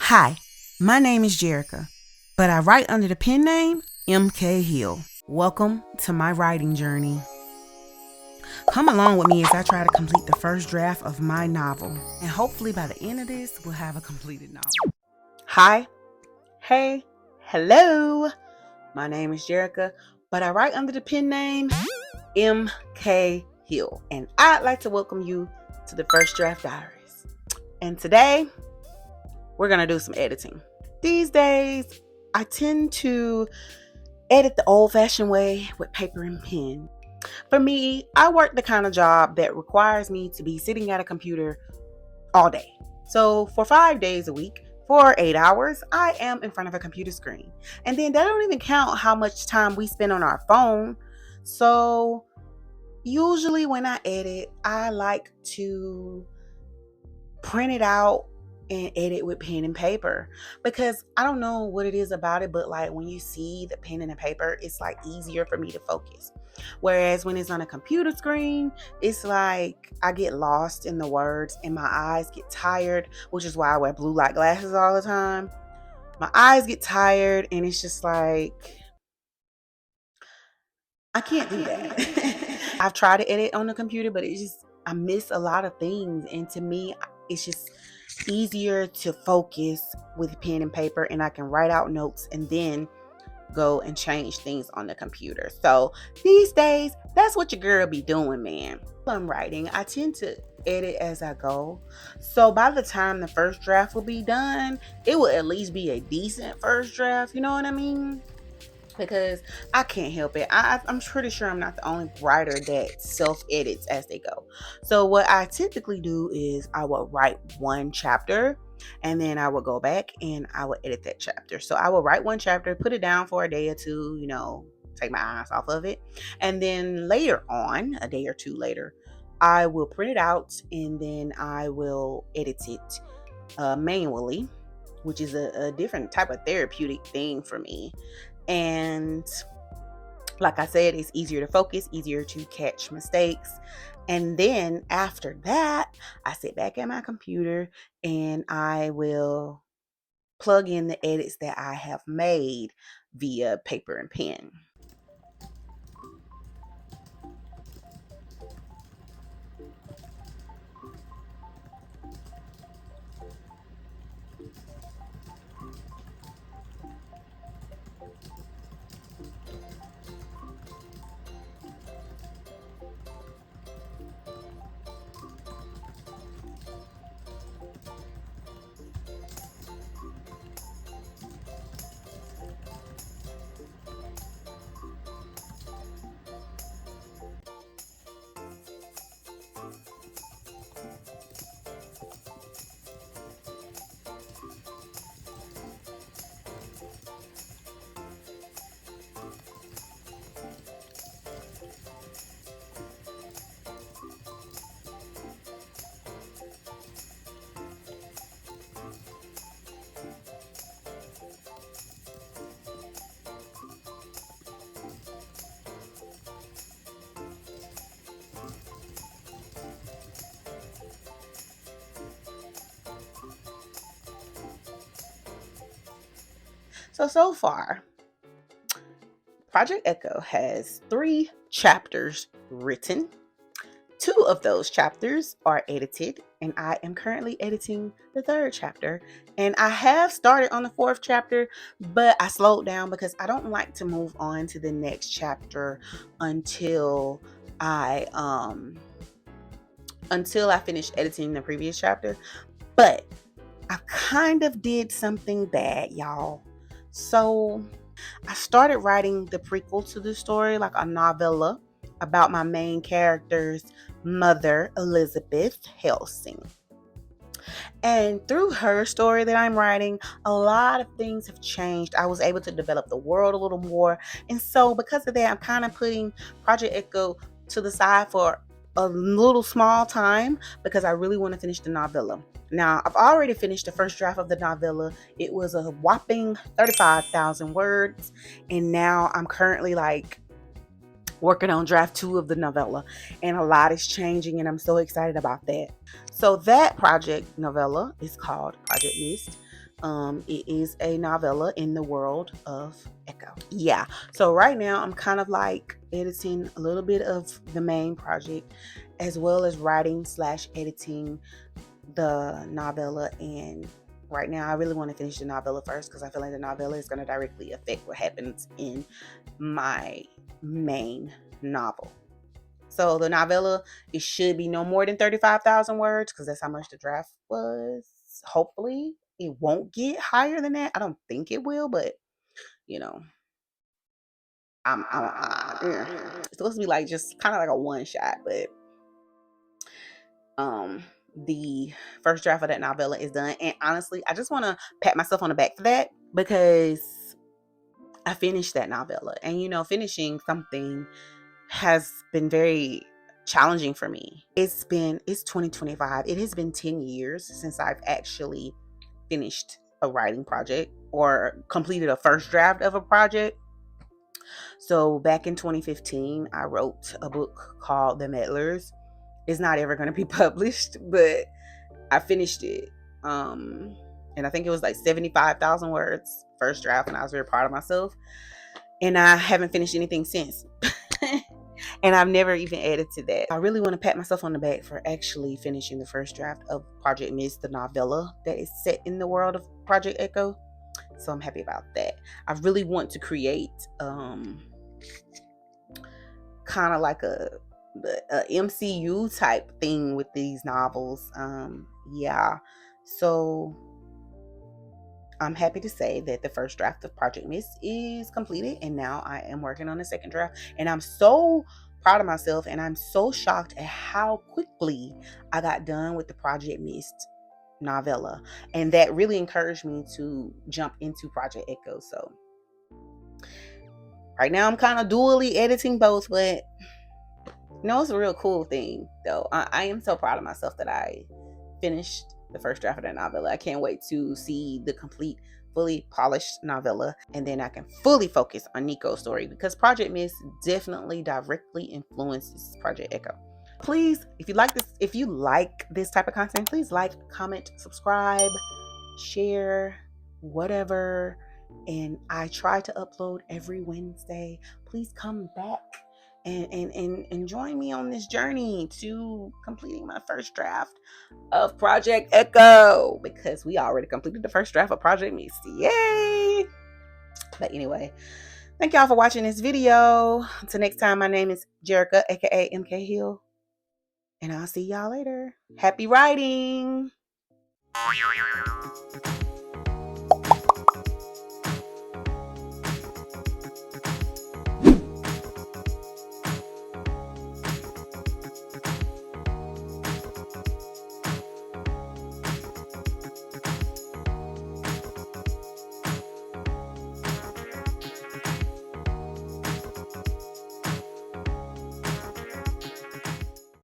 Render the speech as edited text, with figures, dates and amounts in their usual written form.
Hi, my name is Jerica, but I write under the pen name M.K. Hill. Welcome to my writing journey. Come along with me as I try to complete the first draft of my novel, and hopefully by the end of this, we'll have a completed novel. Hi, hey, hello. My name is Jerica, but I write under the pen name M.K. Hill, and I'd like to welcome you to the First Draft Diaries. And today, we're going to do some editing. These days, I tend to edit the old-fashioned way with paper and pen. For me, I work the kind of job that requires me to be sitting at a computer all day. So for 5 days a week, for 8 hours, I am in front of a computer screen. And then that don't even count how much time we spend on our phone. So usually when I edit, I like to print it out and edit with pen and paper, because I don't know what it is about it, but like when you see the pen and the paper, it's like easier for me to focus. Whereas when it's on a computer screen, it's like I get lost in the words and my eyes get tired, which is why I wear blue light glasses all the time. My eyes get tired and it's just like, I can't do that. I've tried to edit on the computer, but I miss a lot of things. And to me, it's just easier to focus with pen and paper, and I can write out notes and then go and change things on the computer. So these days, that's what your girl be doing, man. While I'm writing, I tend to edit as I go. So by the time the first draft will be done, it will at least be a decent first draft. You know what I mean? Because I can't help it. I'm pretty sure I'm not the only writer that self-edits as they go. So what I typically do is I will write one chapter and then I will go back and I will edit that chapter. So I will write one chapter, put it down for a day or two, take my eyes off of it. And then later on, a day or two later, I will print it out and then I will edit it manually, which is a different type of therapeutic thing for me. And like I said, it's easier to focus, easier to catch mistakes. And then after that, I sit back at my computer and I will plug in the edits that I have made via paper and pen. So far, Project Echo has 3 chapters written. 2 of those chapters are edited, and I am currently editing the 3rd chapter. And I have started on the 4th chapter, but I slowed down because I don't like to move on to the next chapter until I finish editing the previous chapter. But I kind of did something bad, y'all. So I started writing the prequel to the story, like a novella about my main character's mother, Elizabeth Helsing. And through her story that I'm writing, a lot of things have changed. I was able to develop the world a little more. And so because of that, I'm kind of putting Project Echo to the side for a little small time because I really want to finish the novella. Now, I've already finished the first draft of the novella. It was a whopping 35,000 words. And now I'm currently working on draft 2 of the novella. And a lot is changing and I'm so excited about that. So that project novella is called Project Mist. It is a novella in the world of Echo. Yeah. So right now I'm kind of like editing a little bit of the main project as well as writing slash editing the novella. And right now I really want to finish the novella first because I feel like the novella is going to directly affect what happens in my main novel. So the novella, it should be no more than 35,000 words because that's how much the draft was. Hopefully it won't get higher than that. I don't think it will, but you know, yeah. It's supposed to be like just kind of like a one shot, but um the first draft of that novella is done. And honestly, I just want to pat myself on the back for that because I finished that novella. And finishing something has been very challenging for me. It's 2025. It has been 10 years since I've actually finished a writing project or completed a first draft of a project. So back in 2015, I wrote a book called The Meddlers. It's not ever going to be published, but I finished it. And I think it was like 75,000 words first draft, and I was very proud of myself. And I haven't finished anything since. And I've never even added to that. I really want to pat myself on the back for actually finishing the first draft of Project Mist, the novella that is set in the world of Project Echo. So I'm happy about that. I really want to create kind of like a MCU type thing with these novels. Yeah. So I'm happy to say that the first draft of Project Mist is completed, and now I am working on the second draft. And I'm so proud of myself, and I'm so shocked at how quickly I got done with the Project Mist novella. And that really encouraged me to jump into Project Echo. So right now I'm kind of dually editing both, but it's a real cool thing though. I am so proud of myself that I finished the first draft of that novella. I can't wait to see the complete, fully polished novella, and then I can fully focus on Nico's story because Project Mist definitely directly influences Project Echo. Please, if you like this type of content, please like, comment, subscribe, share, whatever. And I try to upload every Wednesday. Please come back and join me on this journey to completing my first draft of Project Echo, because we already completed the first draft of Project Mist. Yay! But anyway, thank y'all for watching this video. Until next time, my name is Jerica, aka MK Hill, and I'll see y'all later. Happy writing!